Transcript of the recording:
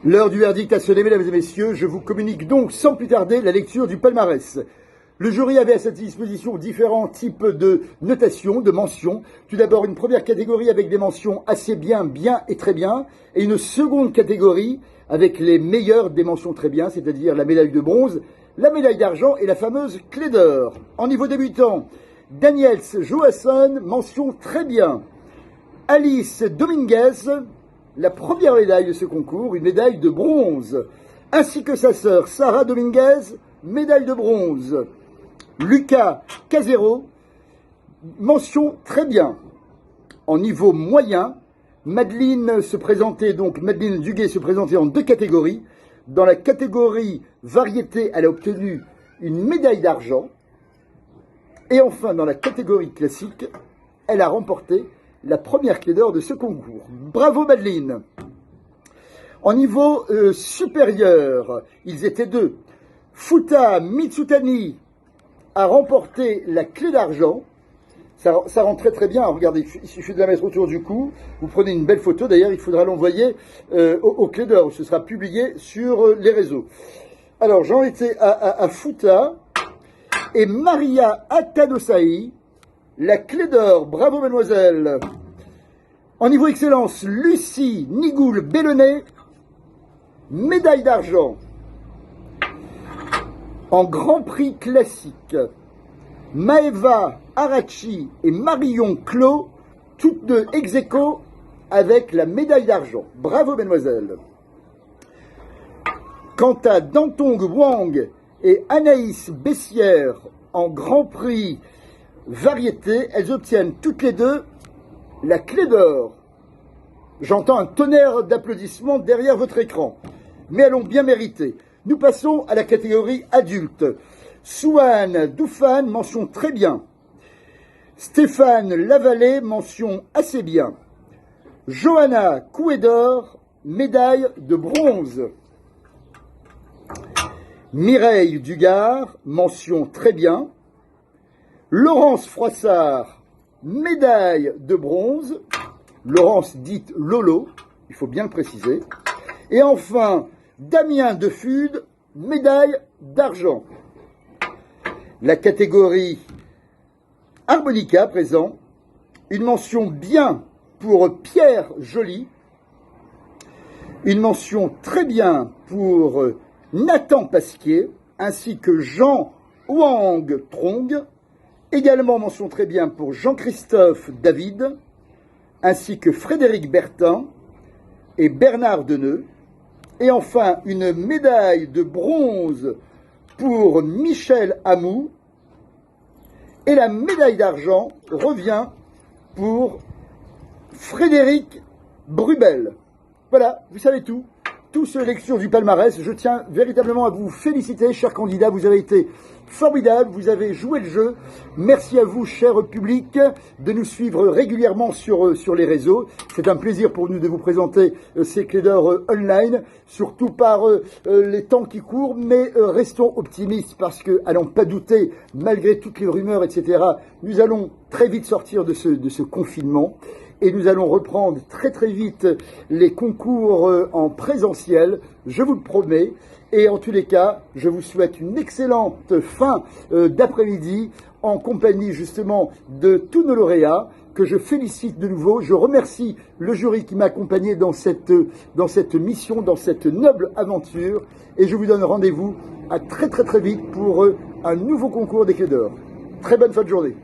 L'heure du verdict a sonné, mesdames et messieurs. Je vous communique donc sans plus tarder la lecture du palmarès. Le jury avait à sa disposition différents types de notations, de mentions. Tout d'abord, une première catégorie avec des mentions assez bien, bien et très bien. Et une seconde catégorie avec les meilleures des mentions très bien, c'est-à-dire la médaille de bronze, la médaille d'argent et la fameuse clé d'or. En niveau débutant, Daniels Johansson, mention très bien. Alice Dominguez, la première médaille de ce concours, une médaille de bronze, ainsi que sa sœur Sarah Dominguez, médaille de bronze. Lucas Casero, mention très bien. En niveau moyen, Madeleine Duguay se présentait en deux catégories. Dans la catégorie variété, elle a obtenu une médaille d'argent. Et enfin, dans la catégorie classique, elle a remporté la première clé d'or de ce concours. Bravo Madeleine. En niveau supérieur, ils étaient deux. Futa Mitsutani a remporté la clé d'argent. Ça rend très très bien. Regardez, il suffit de la mettre autour du cou. Vous prenez une belle photo. D'ailleurs, il faudra l'envoyer au clé d'or. Ce sera publié sur les réseaux. Alors, j'en étais à Futa. Et Maria Atanosai, la clé d'or. Bravo mademoiselle. En niveau excellence, Lucie Nigoul-Bellonnet, médaille d'argent. En Grand Prix classique, Maeva Arachi et Marion Clos, toutes deux ex aequo avec la médaille d'argent. Bravo mesdemoiselles. Quant à Dantong Wang et Anaïs Bessière en Grand Prix variété, elles obtiennent toutes les deux la clé d'or. J'entends un tonnerre d'applaudissements derrière votre écran, mais elles l'ont bien mérité. Nous passons à la catégorie adulte. Souane Doufane, mention très bien. Stéphane Lavallée, mention assez bien. Johanna Couédor, médaille de bronze. Mireille Dugard, mention très bien. Laurence Froissart, médaille de bronze. Laurence dite Lolo, il faut bien le préciser. Et enfin, Damien Defude, médaille d'argent. La catégorie harmonica présent, une mention bien pour Pierre Joly, une mention très bien pour Nathan Pasquier, ainsi que Jean Hoang Trong, également mention très bien pour Jean-Christophe David, ainsi que Frédéric Bertin et Bernard Deneux. Et enfin, une médaille de bronze pour Michel Amou. Et la médaille d'argent revient pour Frédéric Brubel. Voilà, vous savez tout. Tout ce lecture du palmarès. Je tiens véritablement à vous féliciter, chers candidats. Vous avez été formidables, vous avez joué le jeu. Merci à vous, cher public, de nous suivre régulièrement sur les réseaux. C'est un plaisir pour nous de vous présenter ces clés d'or online, surtout par les temps qui courent, mais restons optimistes parce que, à n'en pas douter, malgré toutes les rumeurs, etc., nous allons très vite sortir de ce confinement. Et nous allons reprendre très très vite les concours en présentiel, je vous le promets. Et en tous les cas, je vous souhaite une excellente fin d'après-midi en compagnie justement de tous nos lauréats que je félicite de nouveau. Je remercie le jury qui m'a accompagné dans cette mission, dans cette noble aventure. Et je vous donne rendez-vous à très très très vite pour un nouveau concours des clés d'or. Très bonne fin de journée.